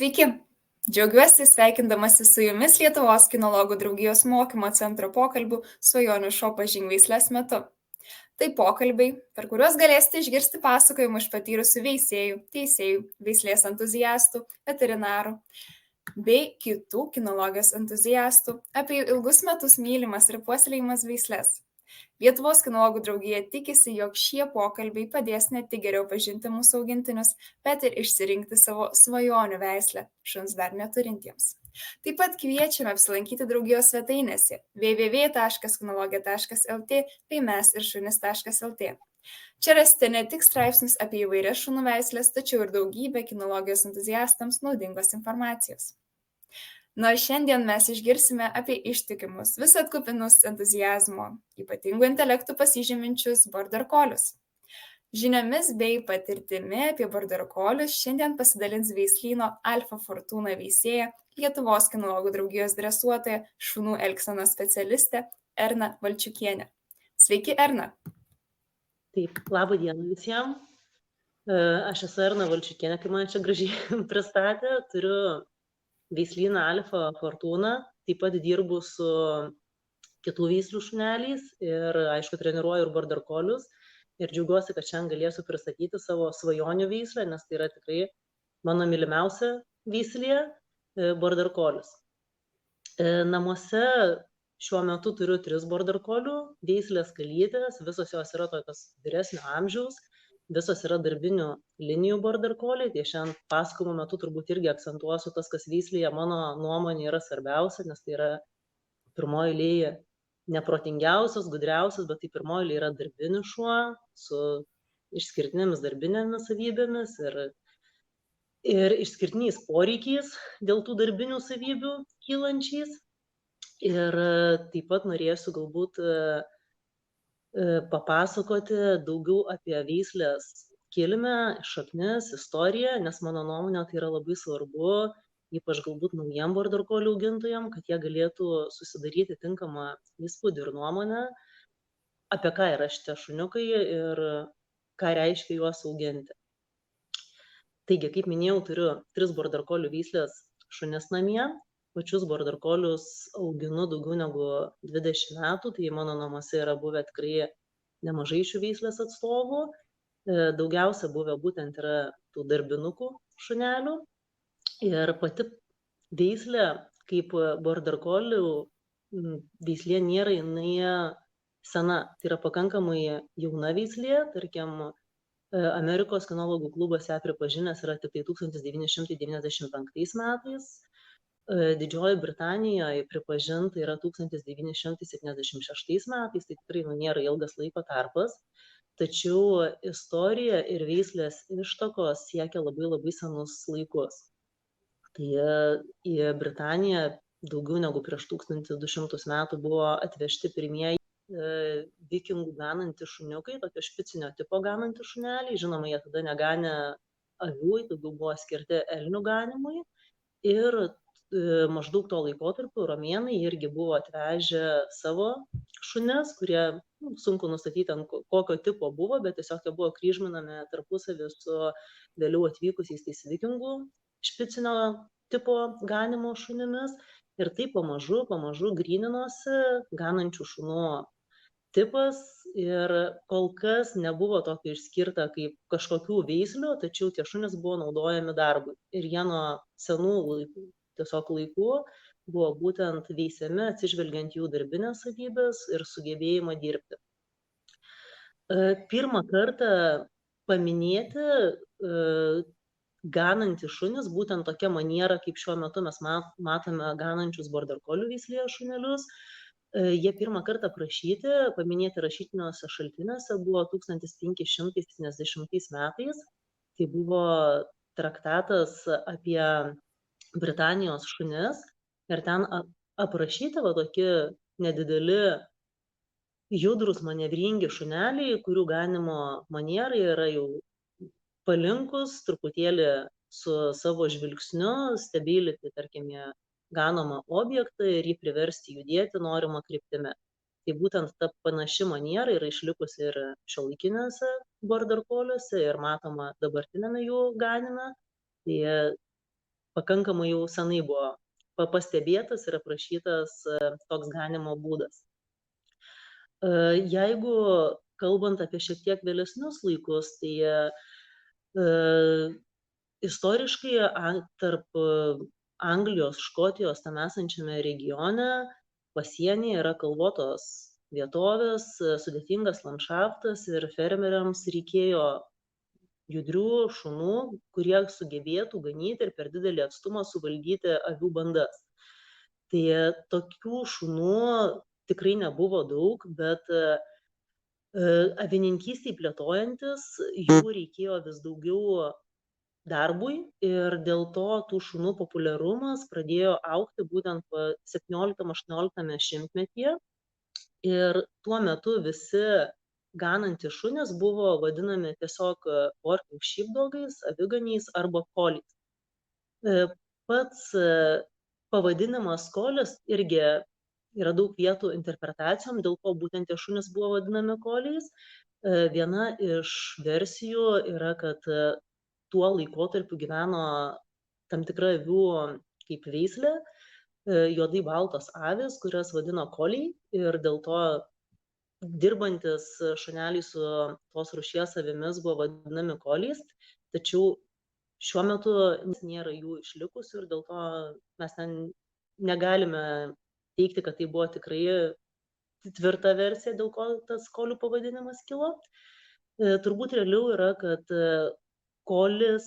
Sveiki! Džiaugiuosi sveikindamasi su jumis Lietuvos kinologų draugijos mokymo centro pokalbių Svajonių šuo pažink veisles metu. Tai pokalbiai, per kuriuos galėsite išgirsti pasakojimų iš patyrusių veisėjų, teisėjų, veislės entuziastų, veterinarų bei kitų kinologijos entuziastų apie ilgus metus mylimas ir puoselėjimas veisles. Lietuvos kinologų draugija tikisi, jog šie pokalbiai padės ne tik geriau pažinti mūsų augintinius, bet ir išsirinkti savo svajonių veislę šuns dar neturintiems. Taip pat kviečiame apsilankyti draugijos svetainėse www.kinologija.lt bei mesirsšunis.lt. Čia rasite ne tik straipsnius apie įvairias šunų veislės, tačiau ir daugybę kinologijos entuziastams naudingos informacijos. Na, šiandien mes išgirsime apie ištikimus, visat kupinus entuziazmo, ypatingų intelektų pasižyminčius border collies. Žiniomis bei patirtimi apie border collies šiandien pasidalins veislyno Alfa Fortuna veisėja, Lietuvos kinologų draugijos dresuotoja, šunų elgsenos specialistė Erna Valčiukienė. Sveiki, Erna! Taip, labą dieną visiems. Aš esu Erna Valčiukienė, kaip man čia gražiai pristatė, turiu veislyną Alfa Fortuna, taip pat dirbu su kitų veislių šuneliais ir, aišku, treniruoju ir border collies. Ir džiaugiuosi, kad šiandien galėsiu pristatyti savo svajonių veislę, nes tai yra tikrai mano mylimiausia veislė border collies. Namuose šiuo metu turiu 3 border collių veislės kalytės, visos jos yra tokios vyresnio amžiaus. Visos yra darbinių linijų border colliai, tai šiandien pasakojimo metu turbūt irgi akcentuosiu tas, kas veislėje mano nuomonė yra svarbiausia, nes tai yra pirmoji eilėje neprotingiausias, gudriausias, bet tai pirmoji eilėje yra darbinis šuo su išskirtinėmis darbinėmis savybėmis ir išskirtiniais poreikiais dėl tų darbinių savybių kylančiais. Ir taip pat norėsiu galbūt papasakoti daugiau apie veislės kilmę, šaknis, istoriją, nes mano nuomonė tai yra labai svarbu, ypač galbūt naujiem border collių augintojam, kad jie galėtų susidaryti tinkamą įspūdį ir nuomonę, apie ką yra šitie šuniukai ir ką reiškia juos auginti. Taigi, kaip minėjau, turiu 3 border collių veislės šunis namie. Pačius border collius auginu daugiau negu 20 metų, tai mano namuose yra buvę tikrai nemažai šių veislės atstovų. Daugiausia buvę būtent yra tų darbinukų šunelių. Ir pati veislė kaip border collių veislė nėra jinai sena. Tai yra pakankamai jauna veislė, tarkim, Amerikos kinologų klubas ją pripažinęs yra tik 1995 metais. Didžioji Britanijoje pripažinta yra 1976 metais, tai tikrai nėra ilgas laiko tarpas, tačiau istorija ir veislės ištakos siekia labai senus laikus. Tai į Britaniją daugiau negu prieš 1200 metų buvo atvežti pirmieji vikingų ganantys šuniukai, tokio špicinio tipo ganantys šuneliai. Žinoma, jie tada neganė avių, daugiau buvo skirti elnių ganimui. Ir maždaug to laikotarpiu romėnai irgi buvo atvežę savo šunis, kurie sunku nustatyti, kokio tipo buvo, bet tiesiog jie buvo kryžminami tarpusavį su vėliau atvykusiais tais vikingų špicinio tipo ganimo šunimis. Ir tai pamažu gryninosi ganančių šunų tipas ir kol kas nebuvo tokio išskirta kaip kažkokių veislių, tačiau tie šunys buvo naudojami darbui. Ir jie nuo senų laikų buvo būtent veisiami atsižvelgiant jų darbinės savybės ir sugebėjimą dirbti. Pirmą kartą paminėti ganantys šunis, būtent tokia maniera, kaip šiuo metu mes matome ganančius border collių veislės šunelius. Jie pirmą kartą paminėti rašytiniuose šaltiniuose buvo 1570 metais. Tai buvo traktatas apie Britanijos šunis ir ten aprašyti tokie nedideli, judrus, manevringi šuneliai, kurių ganimo manierai yra jau palinkus truputėlį su savo žvilgsniu stebėti, tarkim, ganomą objektą ir jį priversti judėti norimą kryptimi. Tai būtent ta panaši maniera yra išlikusi ir šiuolaikiniuose border colliuose ir matoma dabartinėme jų ganime. Tai pakankamai jau senai buvo pastebėtas ir aprašytas toks ganymo būdas. Jeigu kalbant apie šiek tiek vėlesnius laikus, tai istoriškai tarp Anglijos, Škotijos tam esančiame regione pasienyje yra kalvotos vietovės, sudėtingas landšaftas ir fermeriams reikėjo judrių šunų, kurie sugebėtų ganyti ir per didelį atstumą suvaldyti avių bandas. Tai tokių šunų tikrai nebuvo daug, bet avininkystei plėtojantis jų reikėjo vis daugiau darbui ir dėl to tų šunų populiarumas pradėjo augti būtent 17-18 šimtmetyje. Ir tuo metu visi ganantys šunys buvo vadinami tiesiog working sheepdogais, aviganiais arba koliais. Pats pavadinimas kolis irgi yra daug vietų interpretacijom, dėl ko būtent tie šunys buvo vadinami koliais. Viena iš versijų yra, kad tuo laikotarpiu gyveno tam tikra avių kaip veislė, juodai baltos avys, kurias vadino koliai ir dėl to dirbantis šuneliai su tos rūšies avimis buvo vadinami koliais, tačiau šiuo metu nėra jų išlikusių ir dėl to mes negalime teigti, kad tai buvo tikrai tvirta versija, dėl ko tas kolių pavadinimas kilo. Turbūt realiau yra, kad kolis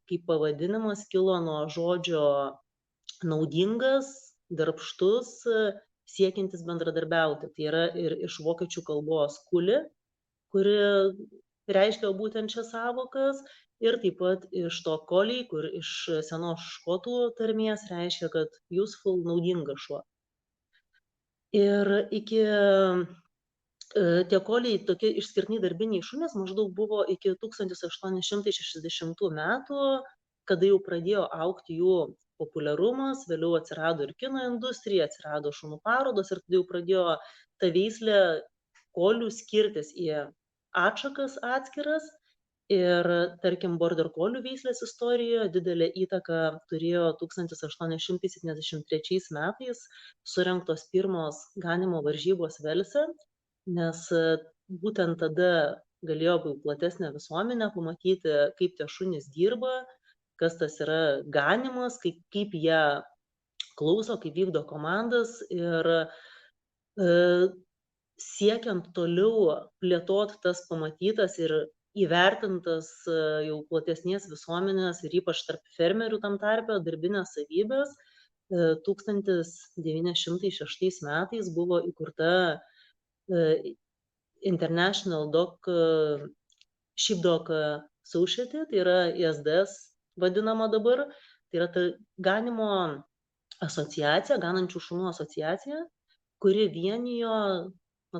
kaip pavadinimas kilo nuo žodžio naudingas, darbštus, siekiantis bendradarbiauti. Tai yra ir iš vokiečių kalbos kuli, kuri reiškia būtent šias sąvokas, ir taip pat iš to koliai, kur iš senos škotų tarmės reiškia, kad useful, naudingas šuo. Ir iki tie koliai, tokie išskirtiniai darbiniai šunys, maždaug buvo iki 1860 metų, kada jau pradėjo augti jų populiarumas, vėliau atsirado ir kino industrija, atsirado šunų parodos ir tada jau pradėjo ta veislė kolių skirtis į atšakas atskiras. Ir tarkim, border kolių veislės istorijoje didelę įtaką turėjo 1873 metais surengtos pirmos ganimo varžybos Velse, nes būtent tada galėjo platesnė visuomenė pamatyti, kaip tie šunys dirba, kas tas yra ganimas, kaip jie klauso, kaip vykdo komandas ir siekiant toliau plėtoti tas pamatytas ir įvertintas jau platesnės visuomenės ir ypač tarp fermerių tam tarpe darbinės savybės, 1906 metais buvo įkurta International Sheepdog Society, tai yra ISDS vadinama dabar, tai yra ta ganimo asociacija, ganančių šunų asociacija, kuri vienijo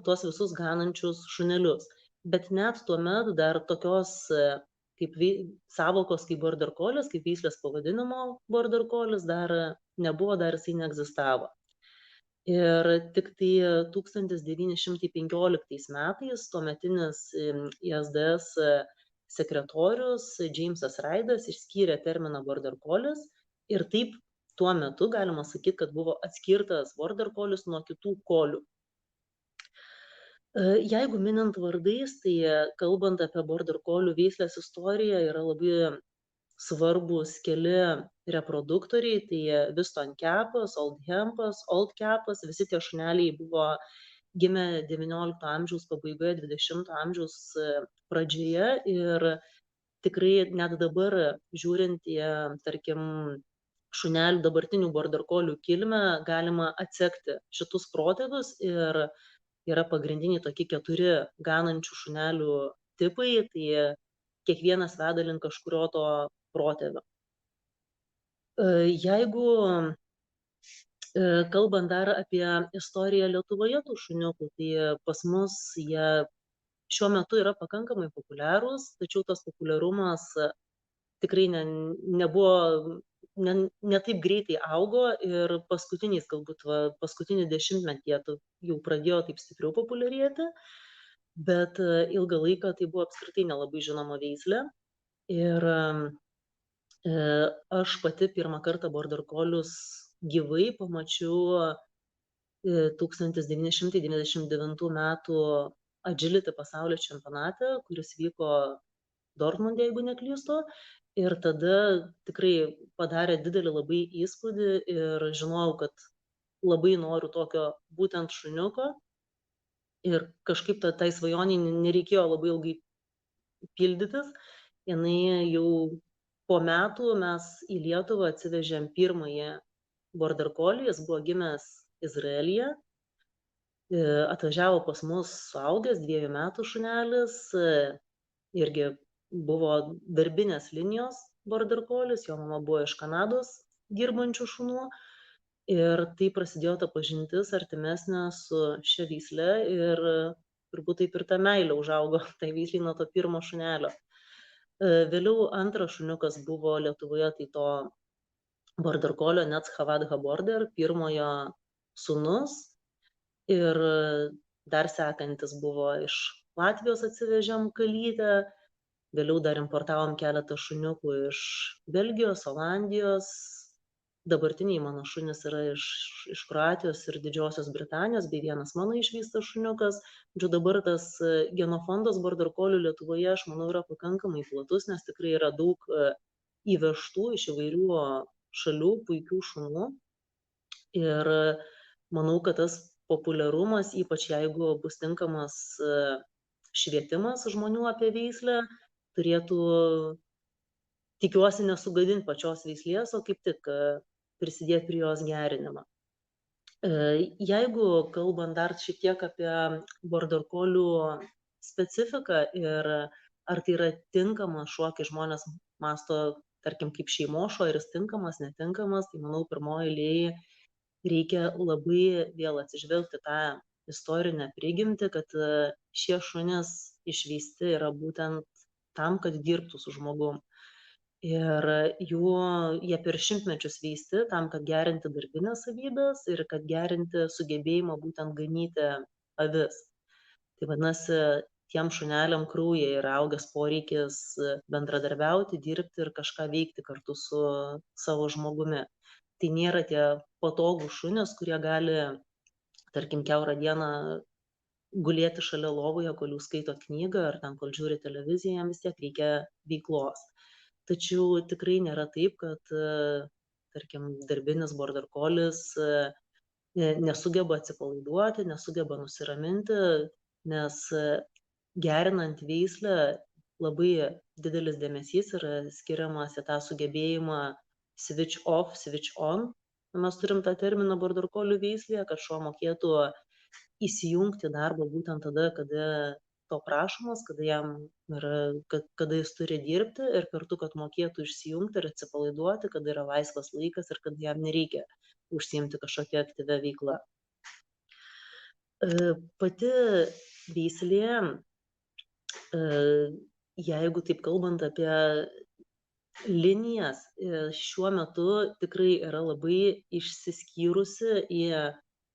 tuos visus ganančius šunelius. Bet net tuomet dar tokios kaip sąvokos kaip border collis, kaip veislės pavadinimo border collis dar nebuvo, dar jisai neegzistavo. Ir tik tai 1915 metais tuometinis ISDS sekretorius Jamesas Raidas išskyrė terminą border collis ir taip tuo metu galima sakyti, kad buvo atskirtas border collis nuo kitų kolių. Jeigu minint vardais, tai kalbant apie border kolių veislės istoriją yra labai svarbus keli reproduktoriai, tai Whiston Capas, Oldhampas, Old Capas, visi tie šuneliai buvo gimę XIX amžiaus pabaigoje, XX amžiaus pradžioje ir tikrai net dabar žiūrint į, tarkim, šunelių dabartinių border kolių kilmę, galima atsekti šitus protėvius ir yra pagrindiniai tokie 4 ganančių šunelių tipai, tai kiekvienas veda link kažkurio to protėvio. Jeigu kalbant dar apie istoriją Lietuvoje tų šuniukų, tai pas mus jie šiuo metu yra pakankamai populiarūs, tačiau tas populiarumas tikrai nebuvo, ne taip greitai augo ir paskutiniais, galbūt paskutinį dešimtmetį jau pradėjo taip stipriau populiarėti, bet ilgą laiką tai buvo apskritai nelabai žinoma veislė. Ir Aš pati pirmą kartą border collius gyvai pamačiau 1999 metų agility pasaulio čempionate, kuris vyko Dortmunde, jeigu neklystu. Ir tada tikrai padarė didelį labai įspūdį ir žinojau, kad labai noriu tokio būtent šuniuko. Ir kažkaip tai svajonei nereikėjo labai ilgai pildytis. Jinai jau po metų mes į Lietuvą atsivežėm pirmąjį border collie, jis buvo gimęs Izraelyje. Atvažiavo pas mus suaugęs 2 metų šunelis, irgi buvo darbinės linijos border collies, jo mama buvo iš Kanados dirbančių šunų. Ir tai prasidėjo ta pažintis artimesnė su šia veisle ir turbūt taip ir ta meilė užaugo tai veislei nuo to pirmo šunelio. Vėliau antras šuniukas buvo Lietuvoje, tai to border collie Nets Havadha Border, pirmojo sūnus. Ir dar sekantis buvo iš Latvijos atsivežėm kalytę, vėliau dar importavom keletą šuniukų iš Belgijos, Olandijos. Dabartiniai mano šunys yra iš Kroatijos ir Didžiosios Britanijos, bei vienas mano išveistas šuniukas. Dabar tas genofondas border collių Lietuvoje, aš manau, yra pakankamai platus, nes tikrai yra daug įvežtų iš įvairių šalių puikių šunų. Ir manau, kad tas populiarumas, ypač jeigu bus tinkamas švietimas žmonių apie veislę, turėtų, tikiuosi, nesugadinti pačios veislės, o kaip tik prisidėti prie jos gerinimo. Jeigu kalbant dar šiek tiek apie border collių specifiką ir ar tai yra tinkamas šuo, kai žmonės masto, tarkim, kaip šeimos šuo, ar jis tinkamas, netinkamas, tai manau, pirmoji eilėje reikia labai vėl atsižvelgti tą istorinę prigimtį, kad šie šunys išveisti yra būtent tam, kad dirbtų su žmogum. Ir jie per šimtmečius veisti tam, kad gerinti darbinės savybės ir kad gerinti sugebėjimą būtent ganyti avis. Tai vadinasi, tiem šuneliam kraujyje yra augęs poreikis bendradarbiauti, dirbti ir kažką veikti kartu su savo žmogumi. Tai nėra tie patogūs šunys, kurie gali, tarkim, kiaurą dieną gulėti šalia lovoje, kol jūs skaitot knygą ar ten, kol žiūri televiziją, jam vis tiek reikia veiklos. Tačiau tikrai nėra taip, kad, tarkim, darbinis border collies nesugeba atsipalaiduoti, nesugeba nusiraminti, nes gerinant veislę labai didelis dėmesys yra skiriamas į tą sugebėjimą switch off, switch on. Mes turim tą terminą border collių veislėje, kad šuo mokėtų įsijungti darbą būtent tada, kada to prašomas, kada jis turi dirbti ir kartu, kad mokėtų išsijungti ir atsipalaiduoti, kada yra laisvas laikas ir kad jam nereikia užsiimti kažkokią aktyvią veiklą. Pati veislė, jeigu taip kalbant apie linijas, šiuo metu tikrai yra labai išsiskyrusi į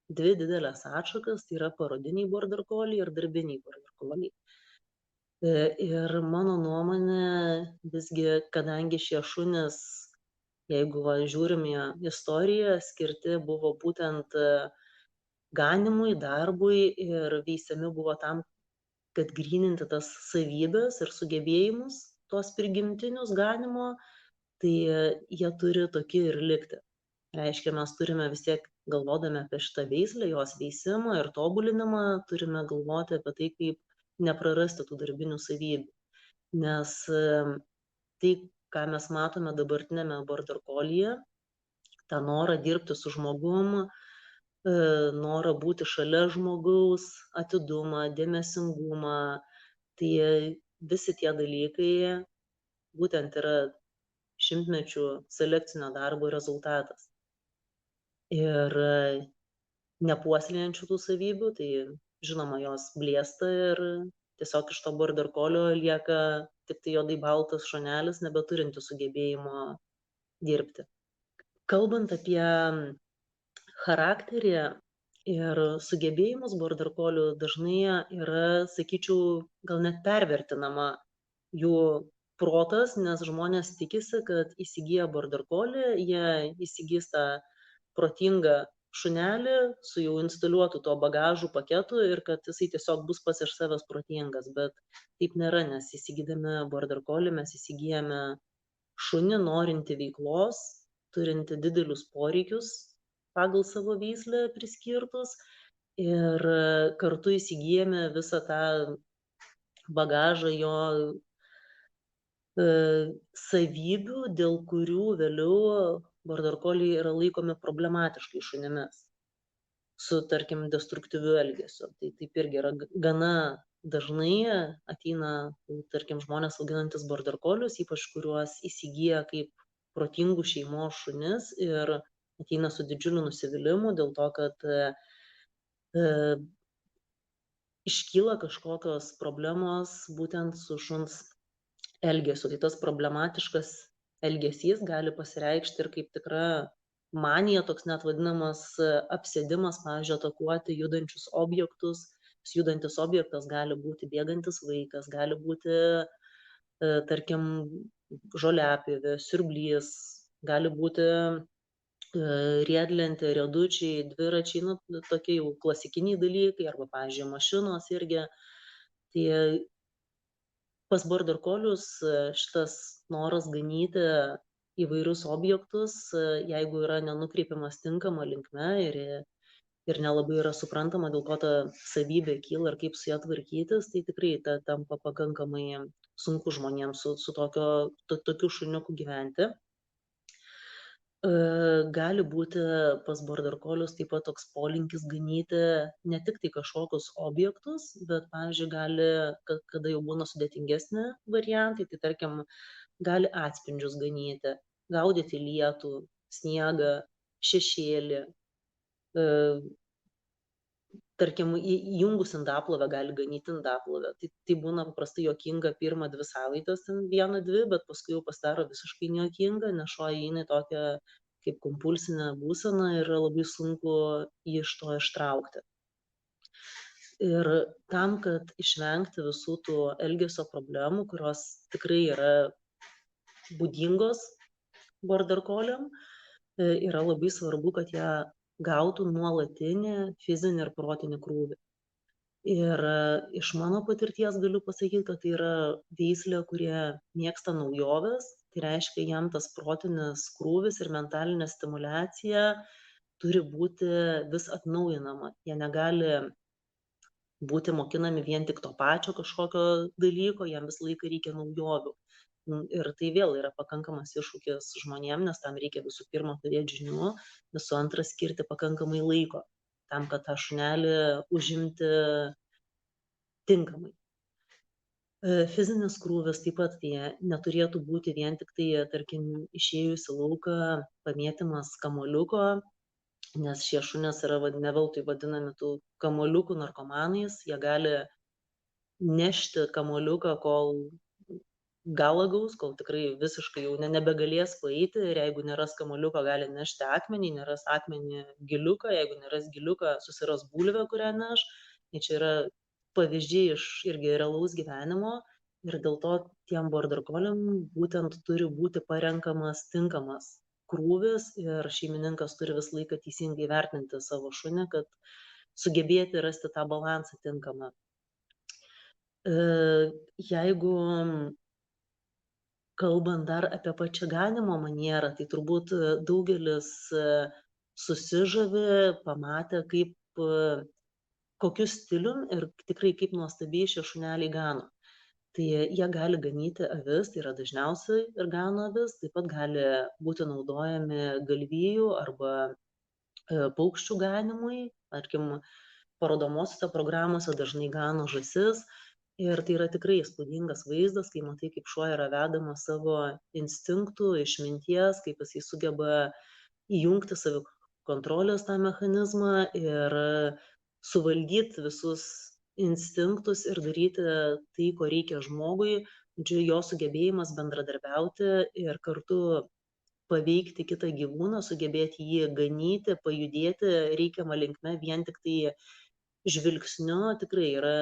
dvi didelės atšakas, tai yra parodiniai border colliai ir darbiniai border colliai. Ir mano nuomonė, visgi, kadangi šie šunys, jeigu žiūrim į istoriją, skirti buvo būtent ganimui, darbui ir veisiami buvo tam, kad gryninti tas savybės ir sugebėjimus, tos prigimtinius ganimo, tai jie turi tokie ir likti. Reiškia, mes turime vis tiek, galvodami apie šitą veislę, jos veisimą ir tobulinimą, turime galvoti apie tai, kaip neprarasti tų darbinių savybių. Nes tai, ką mes matome dabartinėme border collyje, tą norą dirbti su žmogum, norą būti šalia žmogaus, atidumą, dėmesingumą, tai visi tie dalykai būtent yra šimtmečių selekcinio darbo rezultatas. Ir nepuoselėjančių tų savybių, tai žinoma, jos blėsta ir tiesiog iš to border collio lieka tik tai juodai baltas šunelis, nebeturintis sugebėjimo dirbti. Kalbant apie charakterį ir sugebėjimus border collių, dažnai yra, sakyčiau, gal net pervertinama jų protas, nes žmonės tikisi, kad įsigiję border collie, jie įsigys tą protingą šunelį su jau instaliuotu tuo bagažų paketu ir kad jisai tiesiog bus pats iš savęs protingas, bet taip nėra, nes įsigydami border collie mes įsigijame šunį norintį veiklos, turinti didelius poreikius pagal savo veislę priskirtus ir kartu įsigijame visą tą bagažą jo savybių, dėl kurių vėliau border collie yra laikomi problematiškais šunimis su, tarkim, destruktyviu elgesiu. Tai taip irgi yra gana dažnai ateina, tarkim, žmonės auginantis border collius, ypač kuriuos įsigyja kaip protingų šeimos šunis ir ateina su didžiuliu nusivylimu dėl to, kad iškyla kažkokios problemos būtent su šuns elgesiu. Tai tas problematiškas elgesys gali pasireikšti ir kaip tikra manija, toks net vadinamas apsėdimas, pavyzdžiui, atakuoti judančius objektus. Judantis objektas gali būti bėgantis vaikas, gali būti, tarkim, žoliapjovė, siurblys, gali būti riedlentė, riedučiai, dviračiai, nu, tokie jau klasikiniai dalykai, arba, pavyzdžiui, mašinos irgi. Tai pas border collius šitas noras ganyti įvairius objektus, jeigu yra nenukreipiamas tinkama linkme ir nelabai yra suprantama, dėl ko ta savybė kyla ir kaip su ją tvarkytis, tai tikrai tampa pakankamai sunku žmonėms su tokiu šuniuku gyventi. Gali būti pas border collius taip pat toks polinkis ganyti ne tik tai kažkokius objektus, bet, pavyzdžiui, gali, kada jau būna sudėtingesni variantai, tai tarkim, gali atspindžius ganyti, gaudyti lietų, sniegą, šešėlį. Tarkim, įjungus indaplovę gali ganyti indaplovę. Tai būna paprastai juokinga pirmą 2 savaitės, 1-2, bet paskui jau pasidaro visiškai nejuokinga, nes šuo įeina į tokią kaip kompulsinę būseną ir yra labai sunku jį iš to ištraukti. Ir tam, kad išvengti visų tų elgesio problemų, kurios tikrai yra būdingos border colliam, yra labai svarbu, kad jie gautų nuolatinį fizinį ir protinį krūvį. Ir iš mano patirties galiu pasakyti, kad tai yra veislė, kurie mėgsta naujoves, tai reiškia, jam tas protinis krūvis ir mentalinė stimulacija turi būti vis atnaujinama. Jie negali būti mokinami vien tik to pačio kažkokio dalyko, jam visą laiką reikia naujovių. Ir tai vėl yra pakankamas iššūkis žmonėm, nes tam reikia visų pirma turėti žinių, visų antra skirti pakankamai laiko tam, kad tą šunelį užimti tinkamai. Fizinis krūvis taip pat tai neturėtų būti vien tik tai, tarkim, išėjus į lauką pamėtymas kamuoliuko, nes šie šunės yra ne veltui vadinami tų kamuoliukų narkomanais, jie gali nešti kamuoliuką, kol galą gaus, kol tikrai visiškai jau nebegalės paeiti, ir jeigu neras kamuoliuko, gali nešti akmenį, neras akmenį giliuką, jeigu neras giliuką, susiras bulvę, kurią neš. Tai čia yra pavyzdžiai iš irgi realaus gyvenimo, ir dėl to tiem border colliam būtent turi būti parenkamas tinkamas krūvis, ir šeimininkas turi visą laiką teisingai vertinti savo šunį, kad sugebėti rasti tą balansą tinkamą. Jeigu kalbant dar apie pačią ganymo manierą, tai turbūt daugelis susižavi, pamatę, kokiu stilium ir tikrai kaip nuostabiai šie šuneliai gano. Tai jie gali ganyti avis, tai yra dažniausiai ir gano avis, taip pat gali būti naudojami galvijų arba paukščių ganimui, tarkim, parodomosiose programose dažnai gano žąsis. Ir tai yra tikrai įspūdingas vaizdas, kai matai, kaip šuo yra vedamas savo instinktų, išminties, kaip jisai sugeba įjungti savikontrolės tą mechanizmą ir suvaldyti visus instinktus ir daryti tai, ko reikia žmogui. Jo sugebėjimas bendradarbiauti ir kartu paveikti kitą gyvūną, sugebėti jį ganyti, pajudėti reikiamą linkme vien tik tai žvilgsniu, tikrai yra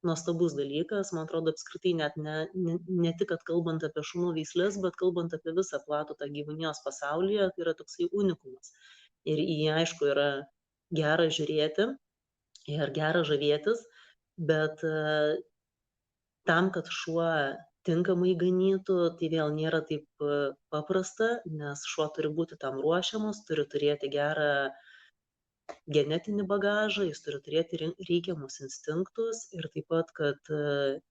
nuostabus dalykas, man atrodo, apskritai net ne tik, kad kalbant apie šunų veislės, bet kalbant apie visą platų tą gyvūnijos pasaulyje, tai yra toksai unikumas. Ir į jį, aišku, yra gera žiūrėti ir gera žavėtis, bet tam, kad šuo tinkamai ganytų, tai vėl nėra taip paprasta, nes šuo turi būti tam ruošiamas, turi turėti gerą genetinį bagažą, jis turi turėti reikiamus instinktus ir taip pat, kad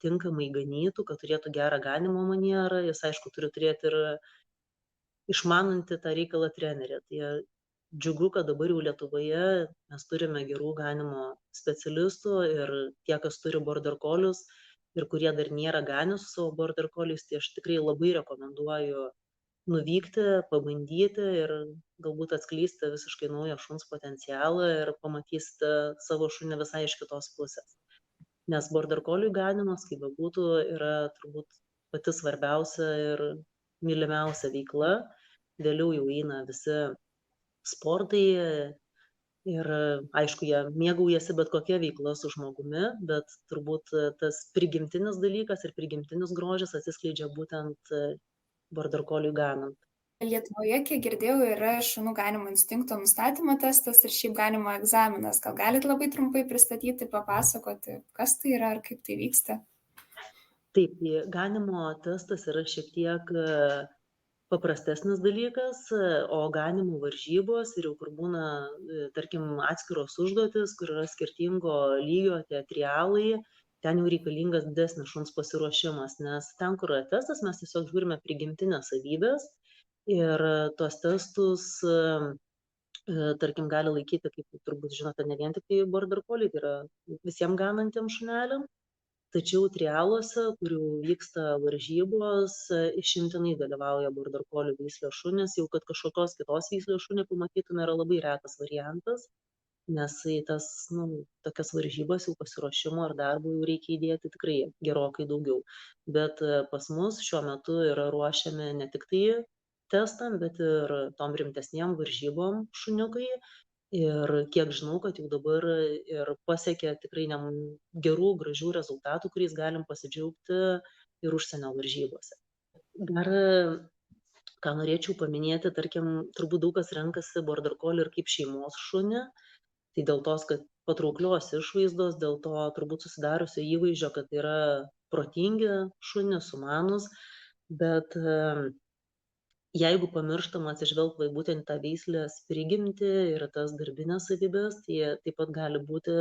tinkamai ganytų, kad turėtų gerą ganymo manierą, jis aišku turi turėti ir išmanantį tą reikalą trenerį. Tai džiugu, kad dabar jau Lietuvoje mes turime gerų ganymo specialistų ir tie, kas turi border collius ir kurie dar nėra ganę su savo border colliais, tai aš tikrai labai rekomenduoju nuvykti, pabandyti ir galbūt atskleisti visiškai naują šuns potencialą ir pamatysite savo šunį visai iš kitos pusės. Nes border collių ganymas, kaip bebūtų, yra turbūt pati svarbiausia ir mylimiausia veikla. Vėliau jau eina visi sportai ir aišku, jie mėgaujasi bet kokia veikla su žmogumi, bet turbūt tas prigimtinis dalykas ir prigimtinis grožis atsiskleidžia būtent border colliui ganant. Lietuvoje, kiek girdėjau, yra šunų ganymo instinkto nustatymo testas ir šiaip ganymo egzaminas. Gal galit labai trumpai pristatyti, papasakoti, kas tai yra ar kaip tai vyksta? Taip, ganymo testas yra šiek tiek paprastesnis dalykas, o ganymo varžybos ir jau kur būna, tarkim, atskiros užduotis, kur yra skirtingo lygio tie trialai, ten jau reikalingas didesnis šuns pasiruošimas, nes ten, kur yra testas, mes tiesiog žiūrime prigimtinės savybės ir tuos testus, tarkim, gali laikyti, kaip turbūt žinote, ne vien tik tai border colliai, tai yra visiems ganantiems šuneliam. Tačiau trialuose, kurių vyksta varžybos, išimtinai dalyvauja border collių veislės šunys, jau kad kažkokios kitos veislės šunį pamatytume yra labai retas variantas, nes į tas, tokias varžybas jau pasiruošimo ar darbo jau reikia įdėti tikrai gerokai daugiau. Bet pas mus šiuo metu yra ruošiami ne tik tai testam, bet ir tom rimtesniem varžybom šuniukai. Ir kiek žinau, kad jau dabar ir pasiekė tikrai gerų, gražių rezultatų, kuriais galim pasidžiaugti ir užsienio varžybose. Dar, ką norėčiau paminėti, tarkim, turbūt daug kas renkasi border collie ir kaip šeimos šunį, tai dėl tos, kad patrauklios išvaizdos, dėl to turbūt susidariusio įvaizdžio, kad yra protingi šunys, sumanus, bet jeigu pamirštama atsižvelgti būtent tą veislės prigimtį ir tas darbinės savybės, tai taip pat gali būti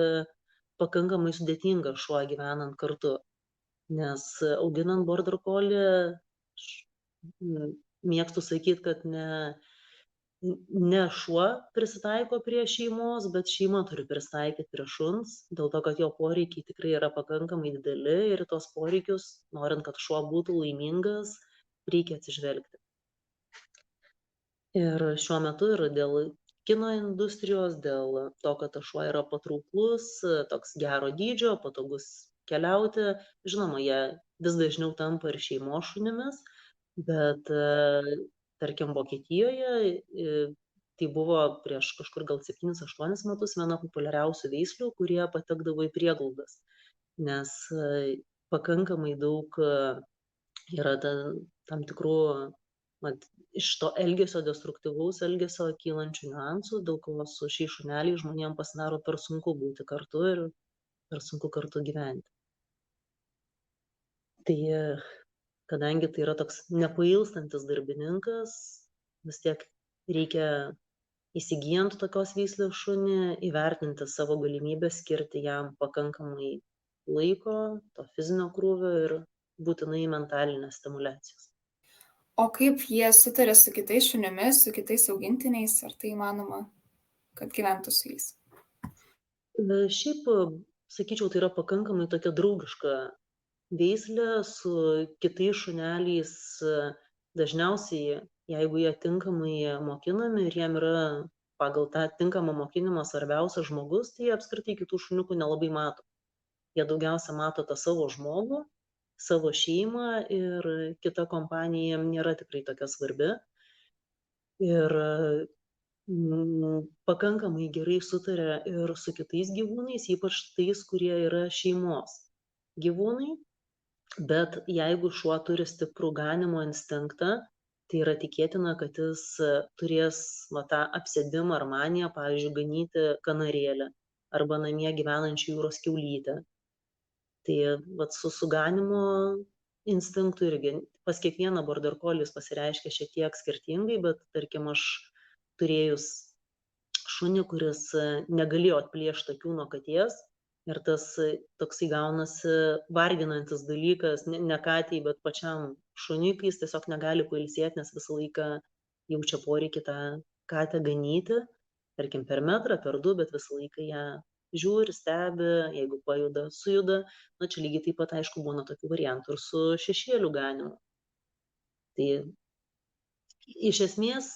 pakankamai sudėtinga šuo gyvenant kartu. Nes auginant border collie, mėgstu sakyti, kad ne šuo prisitaiko prie šeimos, bet šeima turi prisitaikyti prie šuns, dėl to, kad jo poreikiai tikrai yra pakankamai dideli ir tos poreikius, norint, kad šuo būtų laimingas, reikia atsižvelgti. Ir šiuo metu ir dėl kino industrijos, dėl to, kad tas šuo yra patrauklus, toks gero dydžio, patogus keliauti, žinoma, jie vis dažniau tampa ir šeimos šunimis, bet tarkim, Vokietijoje tai buvo prieš kažkur gal 7-8 metus viena populiariausių veislių, kurie patekdavo į prieglaudas, nes pakankamai daug yra tam tikrų iš to elgesio, destruktyvaus elgesio kylančių niuansų, dėl ko su šiais šuneliais žmonėms pasidaro per sunku būti kartu ir per sunku kartu gyventi. Tai kadangi tai yra toks nepailstantis darbininkas, vis tiek reikia įsigijant tokios veislės šunį, įvertinti savo galimybę, skirti jam pakankamai laiko, to fizinio krūvio ir būtinai mentalinės stimuliacijos. O kaip jie sutarė su kitais šunimis, su kitais augintiniais, ar tai įmanoma, kad gyventų su jais? Šiaip, sakyčiau, tai yra pakankamai tokia draugiška veislė su kitais šuneliais. Dažniausiai, jeigu jie tinkamai mokinami ir jiem yra pagal tą tinkamą mokinimą svarbiausias žmogus, tai jie apskritai kitų šuniukų nelabai mato. Jie daugiausia mato tą savo žmogų, savo šeimą ir kita kompanija jiem nėra tikrai tokia svarbi. Ir pakankamai gerai sutarė ir su kitais gyvūnais, ypač tais, kurie yra šeimos. gyvūnai, bet jeigu šuo turi stiprų ganymo instinktą, tai yra tikėtina, kad jis turės tą apsėdimą ar maniją, pavyzdžiui, ganyti kanarėlę arba namie gyvenančią jūros kiaulytę. Tai su suganimo instinktu irgi pas kiekvieną border collie jis pasireiškia šiek tiek skirtingai, bet tarkim aš turėjus šunį, kuris negalėjo atplėšti akių nuo katės ir tas toksai gaunasi varginantis dalykas, ne katei, bet pačiam šuniui, kai jis tiesiog negali pailsėti, nes visą laiką jaučia poreikį tą katę ganyti, tarkim per metrą, per du, bet visą laiką ją žiūri, stebi, jeigu pajuda, sujuda. Na, čia lygiai taip pat, aišku, būna tokių variantų ir su šešėlių ganimu. Tai iš esmės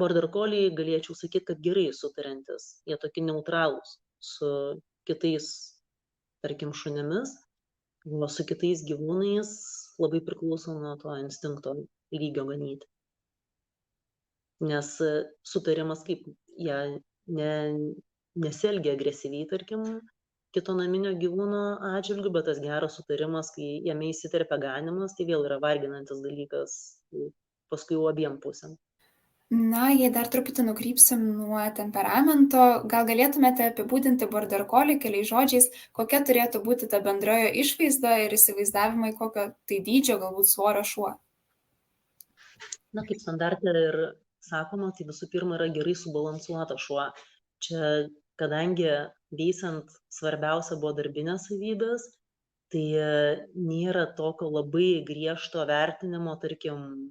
border collie galėčiau sakyti, kad gerai sutariantis, jie tokie neutralūs su kitais, tarkim, šunimis, o su kitais gyvūnais labai priklauso nuo to instinkto lygio ganyti. Nes sutarimas, kaip jie nesielgia agresyviai, tarkim, kito naminio gyvūno atžvilgiu, bet tas geras sutarimas, kai jame įsiterpia ganimas, tai vėl yra varginantis dalykas paskui jau abiem pusėm. Na, jei dar truputį nukrypsim nuo temperamento, gal galėtumėte apibūdinti border collie keliais žodžiais, kokia turėtų būti ta bendrojo išvaizda ir įsivaizdavimai, kokio tai dydžio, galbūt svorio šuo? Na, kaip standartė ir sakoma, tai visų pirma yra gerai subalansuotas šuo. Čia, kadangi veisiant svarbiausia buvo darbinės savybės, tai nėra tokio labai griežto vertinimo, tarkim,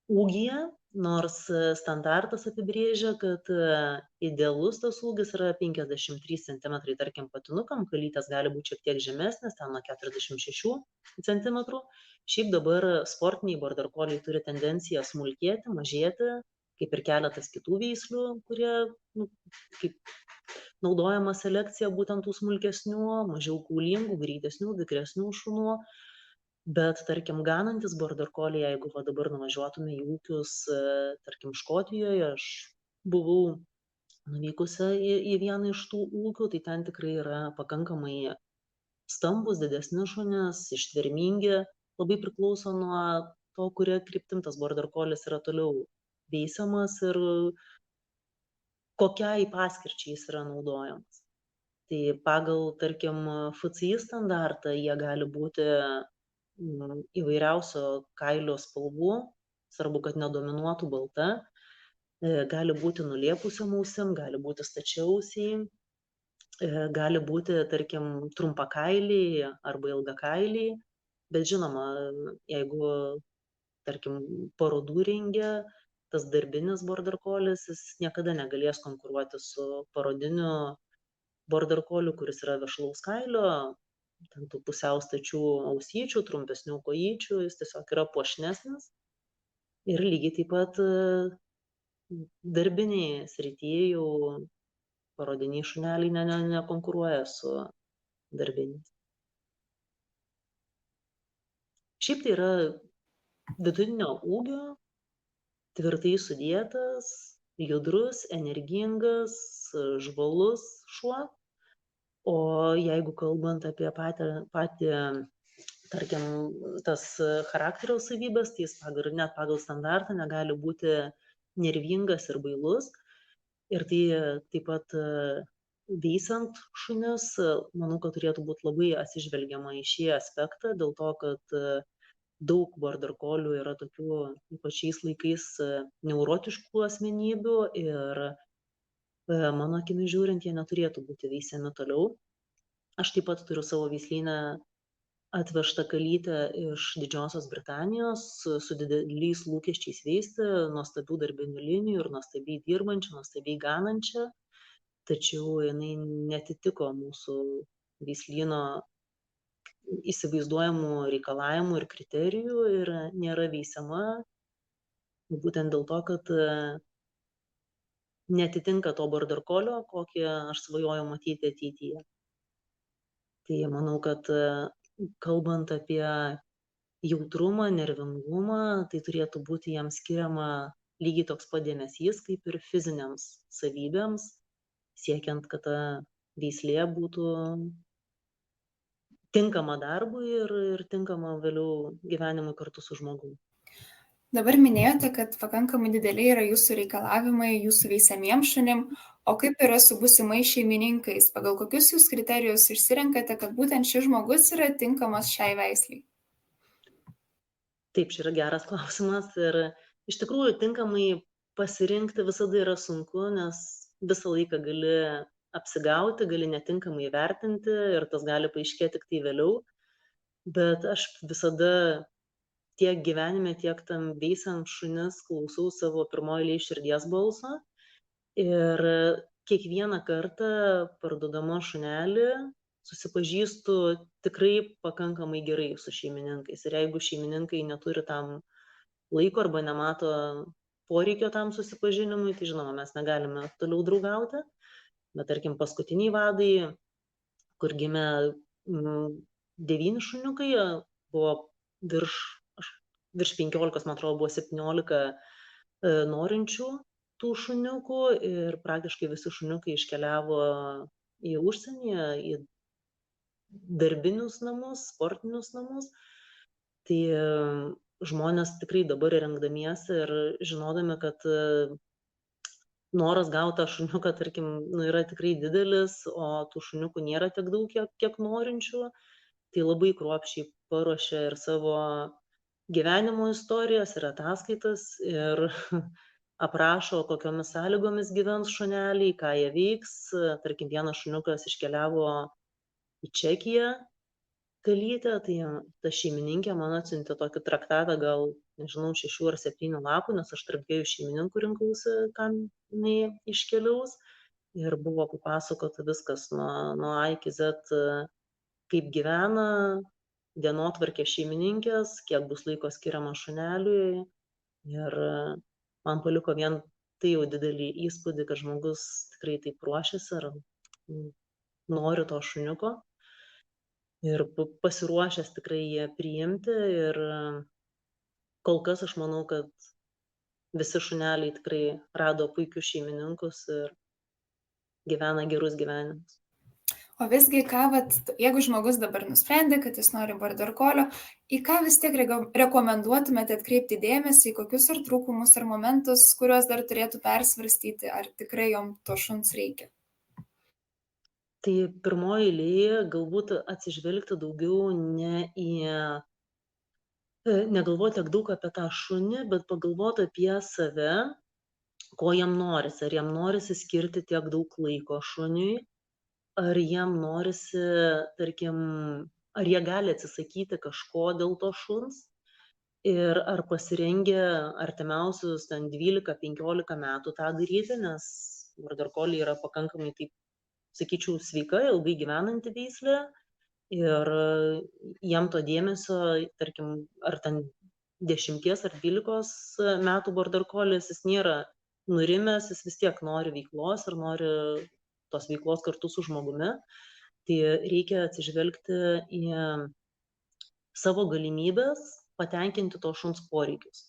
ūgyje, nors standartas apibrėžia, kad idealus tas ūgis yra 53 cm, tarkim, patinukam, kalytės gali būti šiek tiek žemesnės, ten nuo 46 cm. Šiaip dabar sportiniai border collie turi tendenciją smulkėti, mažėti, kaip ir keletas kitų veislių, kurie kaip naudojama selekcija būtent tų smulkesnių, mažiau kaulingų, greitesnių, vikresnių šunų. Bet, tarkim, ganantis border collie, jeigu dabar nuvažiuotume į ūkius, tarkim, Škotijoje, aš buvau nuvykusi į vieną iš tų ūkių, tai ten tikrai yra pakankamai stambus, didesni šunys, ištvermingi, labai priklauso nuo to, kuria kryptim tas border collies yra toliau veisiamas ir kokiai paskirčiai jis yra naudojamas. Tai pagal, tarkim, FCI standartą jie gali būti įvairiausio kailio spalvų, svarbu, kad nedominuotų balta, gali būti nuliepusiom ausim, gali būti stačiausiai, gali būti, tarkim, trumpakailiai arba ilgakailiai, bet žinoma, jeigu, tarkim, parodų rengia, tas darbinis border collies, jis niekada negalės konkuruoti su parodiniu border colliu, kuris yra vešlaus kailio, ten tų pusiau stačių ausyčių, trumpesnių kojyčių, jis tiesiog yra puošnesnis. Ir lygiai taip pat darbiniai srityje jau parodiniai šuneliai nekonkuruoja su darbiniais. Šiaip tai yra vidutinio ūgio, tvirtai sudėtas, judrus, energingas, žvalus šuo. O jeigu kalbant apie patį, tarkim, tas charakterio savybės, tai jis net pagal standartą negali būti nervingas ir bailus. Ir tai taip pat veisiant šunis, manau, kad turėtų būti labai atsižvelgiama į šį aspektą, dėl to, kad daug border collių yra tokių, ypač šiais laikais, neurotiškų asmenybių ir mano akimis žiūrint, jie neturėtų būti veisiami toliau. Aš taip pat turiu savo veislyne atvežtą kalytę iš Didžiosios Britanijos su dideliais lūkesčiais veisti, nuostabių darbinių linijų ir nuostabiai dirbančią, nuostabiai ganančią, tačiau jinai netitiko mūsų veislyno įsivaizduojamų reikalavimų ir kriterijų ir nėra veisiama, būtent dėl to, kad netitinka to border collio, kokį aš svajoju matyti ateityje. Tai manau, kad kalbant apie jautrumą, nervingumą, tai turėtų būti jam skiriama lygiai toks pat dėmesys kaip ir fiziniams savybėms, siekiant, kad ta veislė būtų tinkama darbui ir tinkama vėliau gyvenimui kartu su žmogum. Dabar minėjote, kad pakankamai dideli yra jūsų reikalavimai jūsų veisiamiem šunim, o kaip yra su būsimais šeimininkais? Pagal kokius jūs kriterijus išsirenkate, kad būtent šis žmogus yra tinkamas šiai veisliai? Taip, čia yra geras klausimas ir iš tikrųjų tinkamai pasirinkti visada yra sunku, nes visą laiką gali apsigauti, gali netinkamai įvertinti ir tas gali paaiškėti tik tai vėliau. Bet aš visada tiek gyvenime, tiek tam veisiant šunis klausau savo pirmoji eilėj širdies balso. Ir kiekvieną kartą parduodama šunelį susipažįstu tikrai pakankamai gerai su šeimininkais. Ir jeigu šeimininkai neturi tam laiko arba nemato poreikio tam susipažinimui, tai žinoma, mes negalime toliau draugauti. Bet tarkim, paskutiniai vadai, kur gimė 9 šuniukai, buvo virš 15, man atrodo, buvo 17 norinčių tų šuniukų ir praktiškai visi šuniukai iškeliavo į užsienį, į darbinius namus, sportinius namus. Tai žmonės tikrai dabar rengdamiesi ir žinodami, kad noras gauti tą šuniuką, tarkim, yra tikrai didelis, o tų šuniukų nėra tiek daug, kiek norinčių, tai labai kruopščiai paruošia ir savo gyvenimo istorijas ir ataskaitas ir aprašo, kokiomis sąlygomis gyvens šuneliai, ką jie veiks. Tarkim, vienas šuniukas iškeliavo į Čekiją kalytę, tai ta šeimininkė man atsiuntė tokį traktatą, gal, nežinau, 6 ar 7 lapų, nes aš tarp 2 šeimininkų rinkausi, kam jinai iškeliaus. Ir buvo papasakota viskas nuo A iki Z, kaip gyvena, dienotvarkė šeimininkės, kiek bus laiko skiriama šuneliui. Ir man paliko vien tai jau didelį įspūdį, kad žmogus tikrai taip ruošiasi ar nori to šuniuko. Ir pasiruošęs tikrai jį priimti. Ir kol kas aš manau, kad visi šuneliai tikrai rado puikius šeimininkus ir gyvena gerus gyvenimus. O visgi, jeigu žmogus dabar nusprendė, kad jis nori border colio, į ką vis tiek rekomenduotumėte atkreipti dėmesį, į kokius ar trūkumus ar momentus, kuriuos dar turėtų persvarstyti, ar tikrai jom to šuns reikia? Tai pirmoji eilėje galbūt atsižvelgti daugiau negalvoti tiek daug apie tą šunį, bet pagalvoti apie save, ko jam norisi. Ar jam norisi skirti tiek daug laiko šuniui, ar jam norisi, tarkim, ar jie gali atsisakyti kažko dėl to šuns ir ar pasirengę artimiausius 12-15 metų tą daryti, nes border collie yra pakankamai, taip sakyčiau, sveika, ilgai gyvenanti veislė ir jiem to dėmesio, tarkim, ar ten 10 ar 12 metų border collie, jis nėra nurimęs, jis vis tiek nori veiklos ir nori tos veiklos kartu su žmogumi. Tai reikia atsižvelgti į savo galimybės patenkinti to šuns poreikius.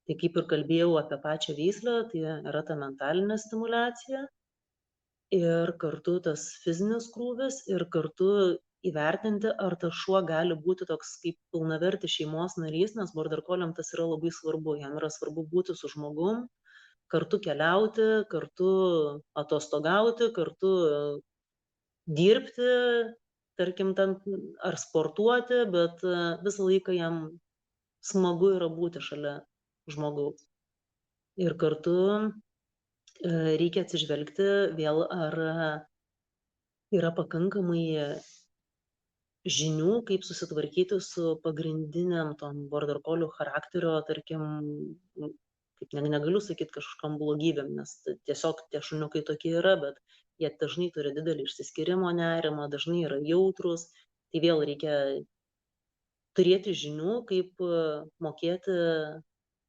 Tai kaip ir kalbėjau apie pačią veislę, tai yra ta mentalinė stimulacija ir kartu tas fizinis krūvis ir kartu įvertinti, ar tas šuo gali būti toks kaip pilnavertis šeimos narys, nes border colliam tas yra labai svarbu. Jam yra svarbu būti su žmogum, kartu keliauti, kartu atostogauti, kartu dirbti, tarkim, ar sportuoti, bet visą laiką jam smagu yra būti šalia žmogaus. Ir kartu reikia atsižvelgti vėl, ar yra pakankamai žinių, kaip susitvarkyti su pagrindiniam tom border collių charakterio, tarkim, kaip negaliu sakyti kažkokiam blogybėm, nes tiesiog tie šuniukai tokie yra, bet jie dažnai turi didelį išsiskyrimo nerimą, dažnai yra jautrus. Tai vėl reikia turėti žinių, kaip mokėti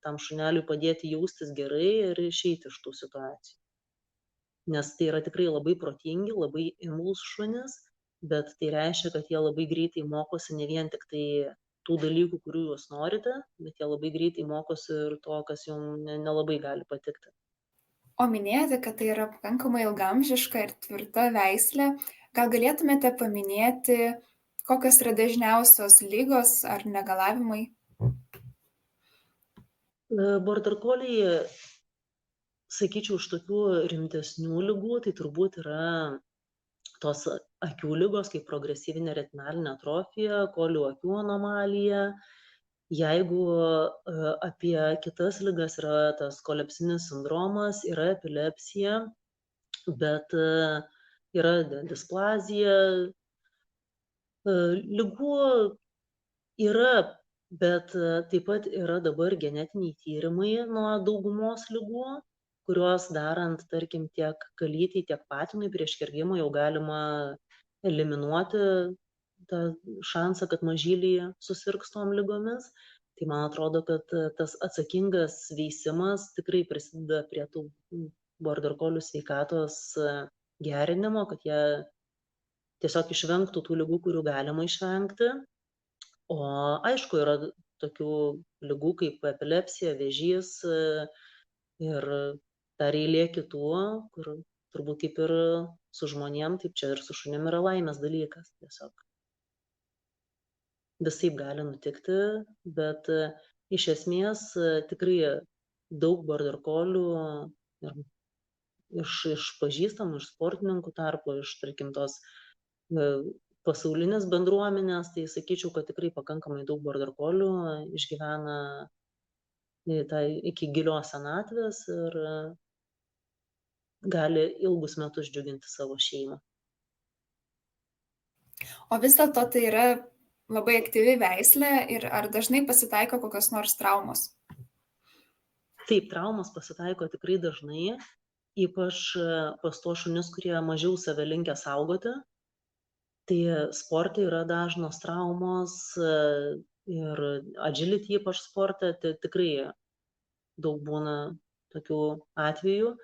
tam šuneliui padėti jaustis gerai ir išeiti iš tų situacijų. Nes tai yra tikrai labai protingi, labai imlūs šunys, bet tai reiškia, kad jie labai greitai mokosi ne vien tik tai tų dalykų, kurių jūs norite, bet jie labai greitai mokosi ir to, kas jums nelabai gali patikti. O minėjote, kad tai yra pakankamai ilgamžiška ir tvirta veislė. Gal galėtumėte paminėti Kokios yra dažniausios ligos ar negalavimai? Border collie, sakyčiau, iš tokių rimtesnių ligų, tai turbūt yra tos akių ligos, kaip progresyvinė retinalinė atrofija, kolių akių anomalija. Jeigu apie kitas ligas yra tas kolepsinis sindromas, yra epilepsija, bet yra displazija. Ligų yra, bet taip pat yra dabar genetiniai tyrimai nuo daugumos ligų, kuriuos darant, tarkim, tiek kalytei, tiek patinui prieš kergimą jau galima eliminuoti tą šansą, kad mažyliai susirgs tom ligomis. Tai man atrodo, kad tas atsakingas veisimas tikrai prisideda prie tų border collių sveikatos gerinimo, kad jie tiesiog išvengtų tų ligų, kurių galima išvengti. O aišku, yra tokių ligų kaip epilepsija, vėžys ir dar eilė kitų, kur turbūt kaip ir su žmonėm, taip čia ir su šunim yra laimės dalykas. Tiesiog visaip gali nutikti, bet iš esmės tikrai daug border collių iš pažįstamų, iš sportininkų tarpo, iš, tarkim, tos pasaulinės bendruomenės, tai sakyčiau, kad tikrai pakankamai daug border collių išgyvena iki gilios senatvės ir gali ilgus metus džiuginti savo šeimą. O vis dėlto tai yra labai aktyvi veislė ir ar dažnai pasitaiko kokios nors traumos? Taip, traumos pasitaiko tikrai dažnai, ypač pas tuos šunis, kurie mažiau save linkę saugoti. Tai sporte yra dažnos traumos ir agility ypač sporte, tai tikrai daug būna tokių atvejų.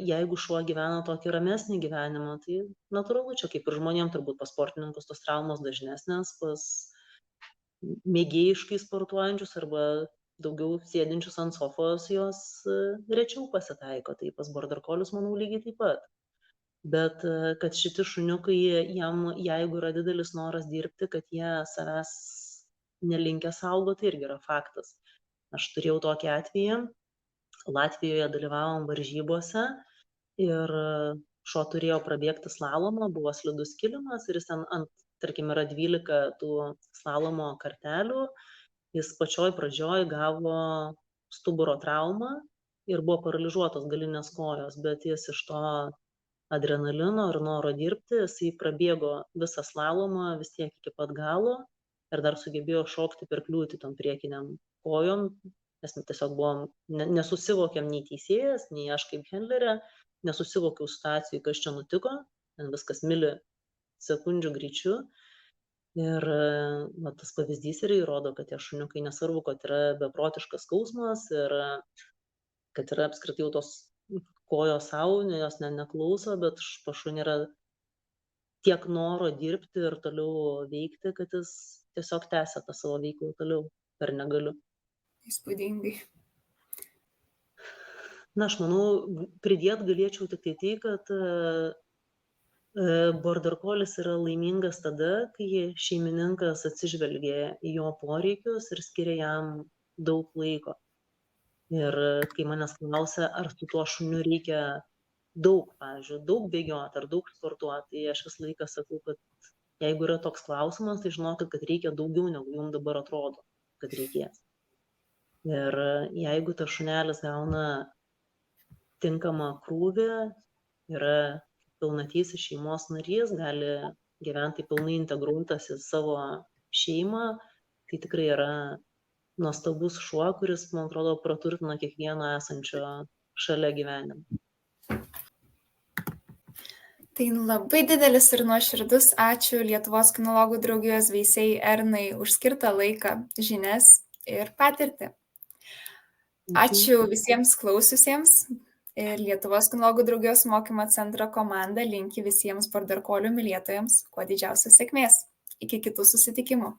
Jeigu šuo gyvena tokį ramesnį gyvenimą, tai natūralu, čia kaip ir žmonėm turbūt pas sportininkus tos traumos dažnesnės, pas mėgėjiškai sportuojančius arba daugiau sėdinčius ant sofos jos rečiau pasitaiko, tai pas border collius, manau, lygiai taip pat. Bet kad šiti šuniukai, jeigu yra didelis noras dirbti, kad jie savęs nelinkę saugoti, irgi yra faktas. Aš turėjau tokį atvejį, Latvijoje dalyvavom varžybose ir šuo turėjo prabėgti slalomą, buvo slidus kilimas ir jis ten tarkim, yra 12 tų slalomo kartelių, jis pačioj pradžioj gavo stuburo traumą ir buvo paralyžiuotos galinės kojos, bet jis iš to adrenalino ir noro dirbti, jisai prabėgo visą slalomą vis tiek iki pat galo ir dar sugebėjo šokti per kliūtį tom priekiniam kojom, nes tiesiog buvom, nesusivokėm nei teisėjas, nei aš kaip handlerė, nesusivokiau situacijų, kas čia nutiko, viskas milisekundžių greičiu. Ir tas pavyzdys ir įrodo, kad tie šuniukai nesvarbu, kad yra beprotiškas skausmas ir kad yra apskritai jau tos kojos savo, jos neklauso, bet pas šunį yra tiek noro dirbti ir toliau veikti, kad jis tiesiog tęsia tą savo veiklą toliau per negaliu. Įspūdingai. Na, aš manau, pridėt galėčiau tik tai, kad border collis yra laimingas tada, kai šeimininkas atsižvelgia į jo poreikius ir skiria jam daug laiko. Ir kai manęs klausia, ar su tuo šuniu reikia daug, pavyzdžiui, daug bėgioti ar daug sportuoti, tai aš visą laiką sakau, kad jeigu yra toks klausimas, tai žinokit, kad reikia daugiau, negu jums dabar atrodo, kad reikės. Ir jeigu tas šunelis gauna tinkamą krūvį, yra pilnatysis šeimos narys, gali gyventi pilnai integruotas į savo šeimą, tai tikrai yra nuostabus šuo, kuris, man atrodo, praturtina kiekvieno esančio šalia gyvenimą. Tai labai didelis ir nuoširdus ačiū Lietuvos kinologų draugijos veisėjai Ernai už skirtą laiką, žinias ir patirtį. Ačiū visiems klausiusiems ir Lietuvos kinologų draugijos mokymo centro komanda linki visiems border collių mylėtojams kuo didžiausios sėkmės. Iki kitų susitikimų.